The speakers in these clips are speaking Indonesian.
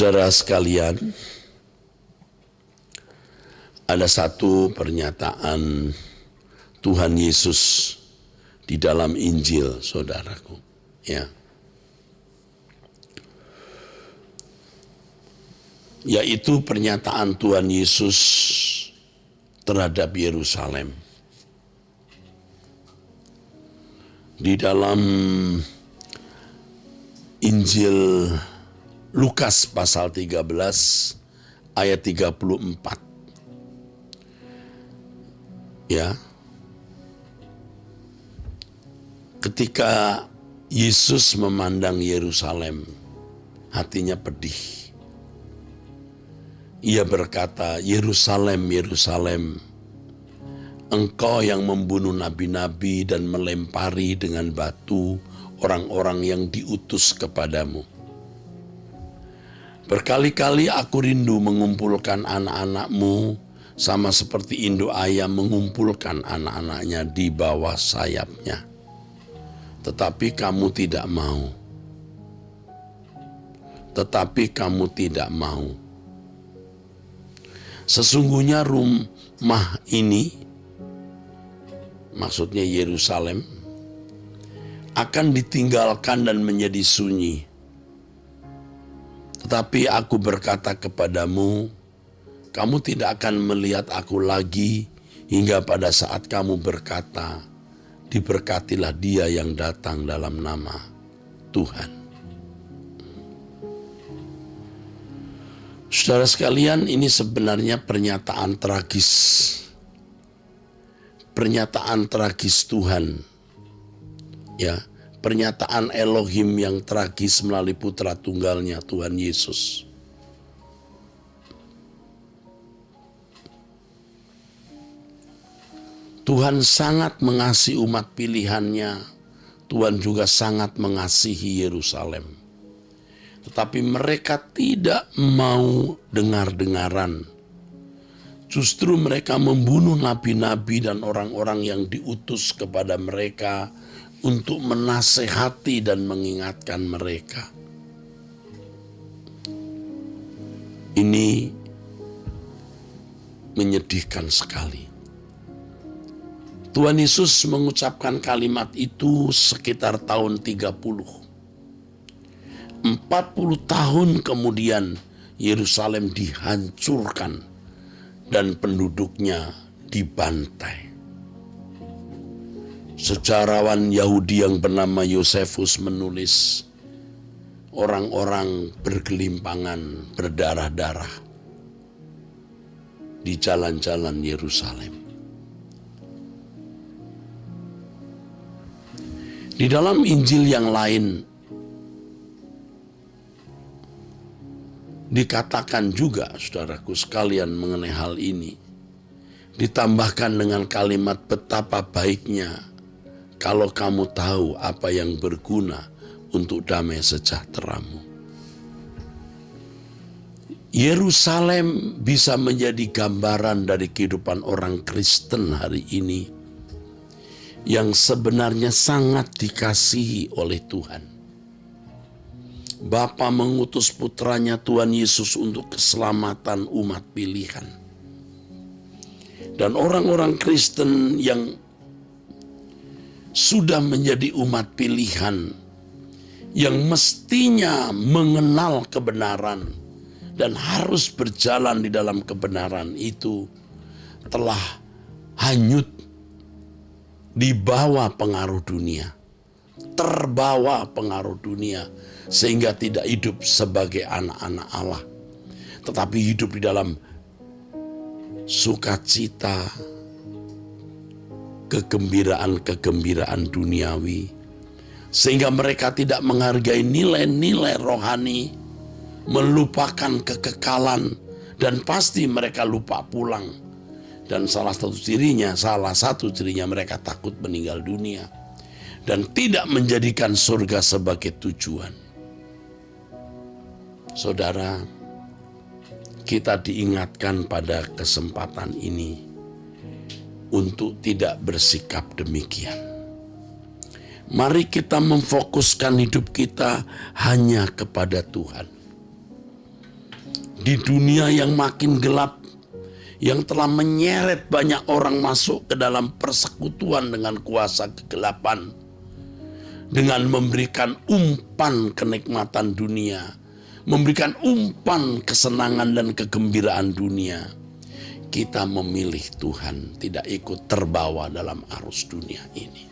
Saudara sekalian, ada satu pernyataan Tuhan Yesus di dalam Injil, saudaraku, ya. Yaitu pernyataan Tuhan Yesus terhadap Yerusalem. Di dalam Injil Lukas pasal 13 ayat 34. Ya. Ketika Yesus memandang Yerusalem, hatinya pedih. Ia berkata, "Yerusalem, Yerusalem, engkau yang membunuh nabi-nabi dan melempari dengan batu orang-orang yang diutus kepadamu. Berkali-kali aku rindu mengumpulkan anak-anakmu sama seperti induk ayam mengumpulkan anak-anaknya di bawah sayapnya. Tetapi kamu tidak mau. Tetapi kamu tidak mau. Sesungguhnya rumah ini," maksudnya Yerusalem, "akan ditinggalkan dan menjadi sunyi. Tetapi aku berkata kepadamu, kamu tidak akan melihat aku lagi hingga pada saat kamu berkata, diberkatilah dia yang datang dalam nama Tuhan." Saudara sekalian, ini sebenarnya pernyataan tragis. Pernyataan tragis Tuhan. Ya, pernyataan Elohim yang tragis melalui putra tunggalnya Tuhan Yesus. Tuhan sangat mengasihi umat pilihannya. Tuhan juga sangat mengasihi Yerusalem. Tetapi mereka tidak mau dengar-dengaran. Justru mereka membunuh nabi-nabi dan orang-orang yang diutus kepada mereka untuk menasehati dan mengingatkan mereka. Ini menyedihkan sekali. Tuhan Yesus mengucapkan kalimat itu sekitar tahun 30. 40 tahun kemudian Yerusalem dihancurkan dan penduduknya dibantai. Sejarawan Yahudi yang bernama Yosefus menulis, orang-orang bergelimpangan berdarah-darah di jalan-jalan Yerusalem. Di dalam Injil yang lain dikatakan juga, saudaraku sekalian, mengenai hal ini. Ditambahkan dengan kalimat, betapa baiknya kalau kamu tahu apa yang berguna untuk damai sejahteramu. Yerusalem bisa menjadi gambaran dari kehidupan orang Kristen hari ini yang sebenarnya sangat dikasihi oleh Tuhan. Bapa mengutus putranya Tuhan Yesus untuk keselamatan umat pilihan. Dan orang-orang Kristen yang sudah menjadi umat pilihan, yang mestinya mengenal kebenaran dan harus berjalan di dalam kebenaran itu, telah hanyut di bawah pengaruh dunia, terbawa pengaruh dunia, sehingga tidak hidup sebagai anak-anak Allah, tetapi hidup di dalam sukacita, kegembiraan-kegembiraan duniawi, sehingga mereka tidak menghargai nilai-nilai rohani, melupakan kekekalan, dan pasti mereka lupa pulang. Dan salah satu cirinya mereka takut meninggal dunia dan tidak menjadikan surga sebagai tujuan. Saudara, kita diingatkan pada kesempatan ini untuk tidak bersikap demikian. Mari kita memfokuskan hidup kita hanya kepada Tuhan. di dunia yang makin gelap, yang telah menyeret banyak orang masuk ke dalam persekutuan dengan kuasa kegelapan, dengan memberikan umpan kenikmatan dunia, memberikan umpan kesenangan dan kegembiraan dunia. Kita memilih Tuhan, tidak ikut terbawa dalam arus dunia ini.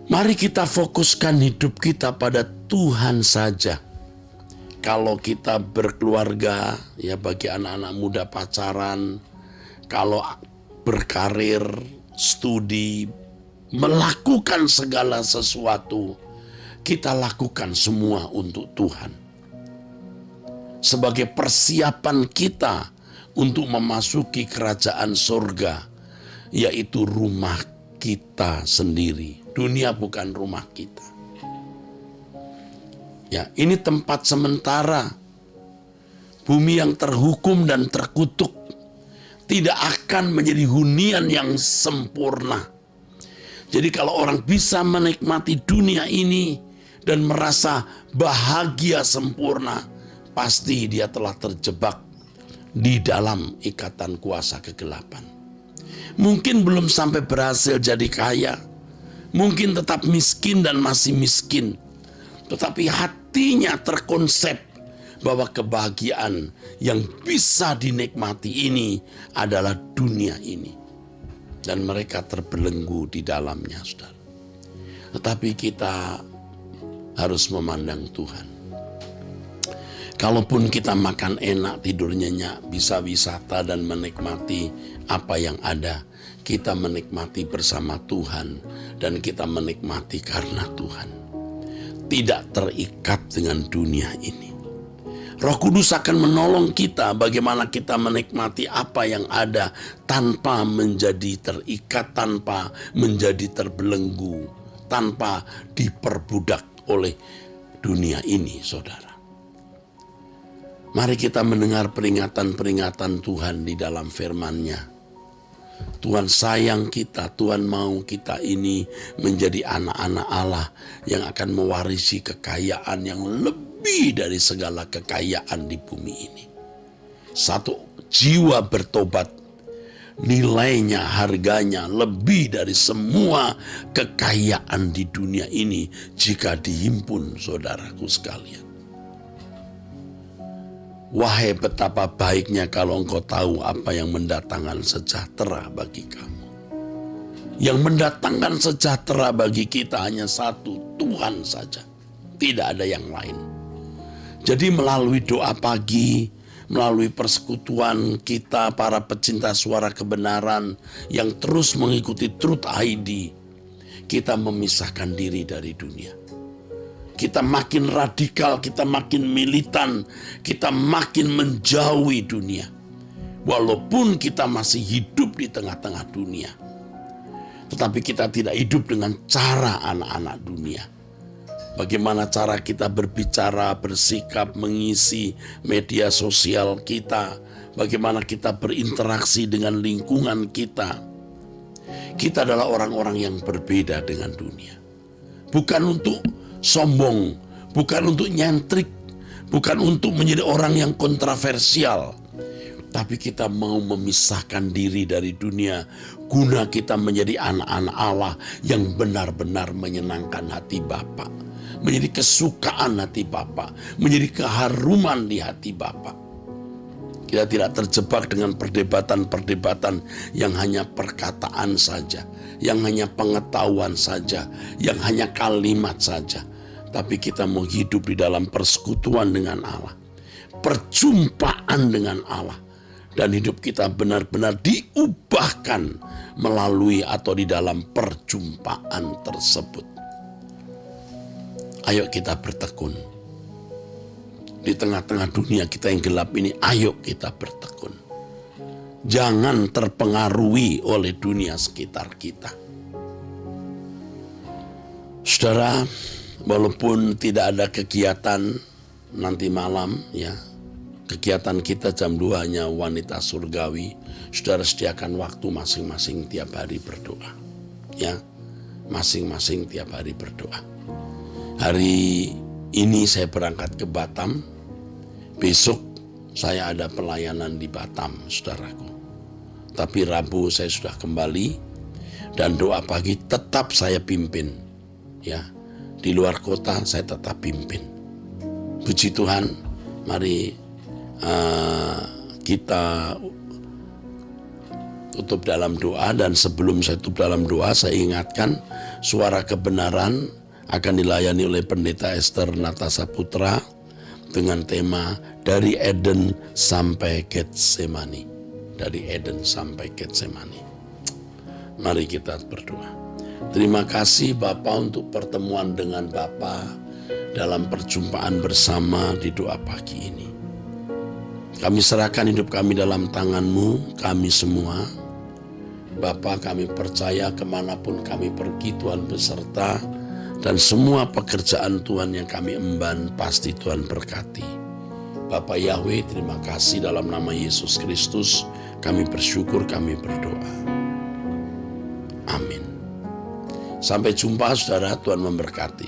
Mari kita fokuskan hidup kita pada Tuhan saja. Kalau kita berkeluarga, ya bagi anak-anak muda pacaran, kalau berkarir, studi, melakukan segala sesuatu, kita lakukan semua untuk Tuhan. Sebagai persiapan kita untuk memasuki kerajaan surga, yaitu rumah kita sendiri. Dunia bukan rumah kita. Ya, ini tempat sementara. Bumi yang terhukum dan terkutuk tidak akan menjadi hunian yang sempurna. Jadi kalau orang bisa menikmati dunia ini dan merasa bahagia sempurna, pasti dia telah terjebak di dalam ikatan kuasa kegelapan. Mungkin belum sampai berhasil jadi kaya, mungkin tetap miskin dan masih miskin, tetapi hatinya terkonsep bahwa kebahagiaan yang bisa dinikmati ini adalah dunia ini. Dan mereka terbelenggu di dalamnya, saudara. Tetapi kita harus memandang Tuhan. Kalaupun kita makan enak, tidur nyenyak, bisa wisata dan menikmati apa yang ada, kita menikmati bersama Tuhan dan kita menikmati karena Tuhan. Tidak terikat dengan dunia ini. Roh Kudus akan menolong kita bagaimana kita menikmati apa yang ada tanpa menjadi terikat, tanpa menjadi terbelenggu, tanpa diperbudak oleh dunia ini, saudara. Mari kita mendengar peringatan-peringatan Tuhan di dalam firman-Nya. Tuhan sayang kita, Tuhan mau kita ini menjadi anak-anak Allah yang akan mewarisi kekayaan yang lebih dari segala kekayaan di bumi ini. Satu jiwa bertobat, nilainya, harganya lebih dari semua kekayaan di dunia ini jika dihimpun, saudaraku sekalian. Wahai betapa baiknya kalau engkau tahu apa yang mendatangkan sejahtera bagi kamu. Yang mendatangkan sejahtera bagi kita hanya satu, Tuhan saja. Tidak ada yang lain. Jadi melalui doa pagi, melalui persekutuan kita para pecinta suara kebenaran yang terus mengikuti Truth ID, kita memisahkan diri dari dunia. Kita makin radikal, kita makin militan, kita makin menjauhi dunia. Walaupun kita masih hidup di tengah-tengah dunia, tetapi kita tidak hidup dengan cara anak-anak dunia. Bagaimana cara kita berbicara, bersikap, mengisi media sosial kita, bagaimana kita berinteraksi dengan lingkungan kita. Kita adalah orang-orang yang berbeda dengan dunia. Bukan untuk sombong, bukan untuk nyentrik, bukan untuk menjadi orang yang kontroversial, tapi kita mau memisahkan diri dari dunia guna kita menjadi anak-anak Allah yang benar-benar menyenangkan hati Bapa, menjadi kesukaan hati Bapa, menjadi keharuman di hati Bapa. Kita tidak terjebak dengan perdebatan-perdebatan yang hanya perkataan saja, yang hanya pengetahuan saja, yang hanya kalimat saja. Tapi kita mau hidup di dalam persekutuan dengan Allah, perjumpaan dengan Allah, dan hidup kita benar-benar diubahkan melalui atau di dalam perjumpaan tersebut. Ayo kita bertekun. Di tengah-tengah dunia kita yang gelap ini, ayo kita bertekun. Jangan terpengaruhi oleh dunia sekitar kita. Saudara, walaupun tidak ada kegiatan nanti malam, ya, kegiatan kita jam 2 hanya wanita surgawi. Saudara sediakan waktu masing-masing tiap hari berdoa, ya, masing-masing tiap hari berdoa. Hari ini saya berangkat ke Batam Besok saya ada pelayanan di Batam, saudaraku. Tapi Rabu saya sudah kembali, dan doa pagi tetap saya pimpin. Ya, di luar kota saya tetap pimpin. Puji Tuhan, mari kita tutup dalam doa. Dan sebelum saya tutup dalam doa, saya ingatkan Suara Kebenaran akan dilayani oleh Pendeta Esther Natasa Putra dengan tema Dari Eden sampai Getsemani. Dari Eden sampai Getsemani. Mari kita berdoa. Terima kasih Bapa untuk pertemuan dengan Bapa dalam perjumpaan bersama di doa pagi ini. Kami serahkan hidup kami dalam tangan-Mu, kami semua. Bapa, kami percaya kemanapun kami pergi, Tuhan beserta, dan semua pekerjaan Tuhan yang kami emban pasti Tuhan berkati. Bapa Yahweh, terima kasih dalam nama Yesus Kristus, kami bersyukur, kami berdoa. Amin. Sampai jumpa saudara, Tuhan memberkati.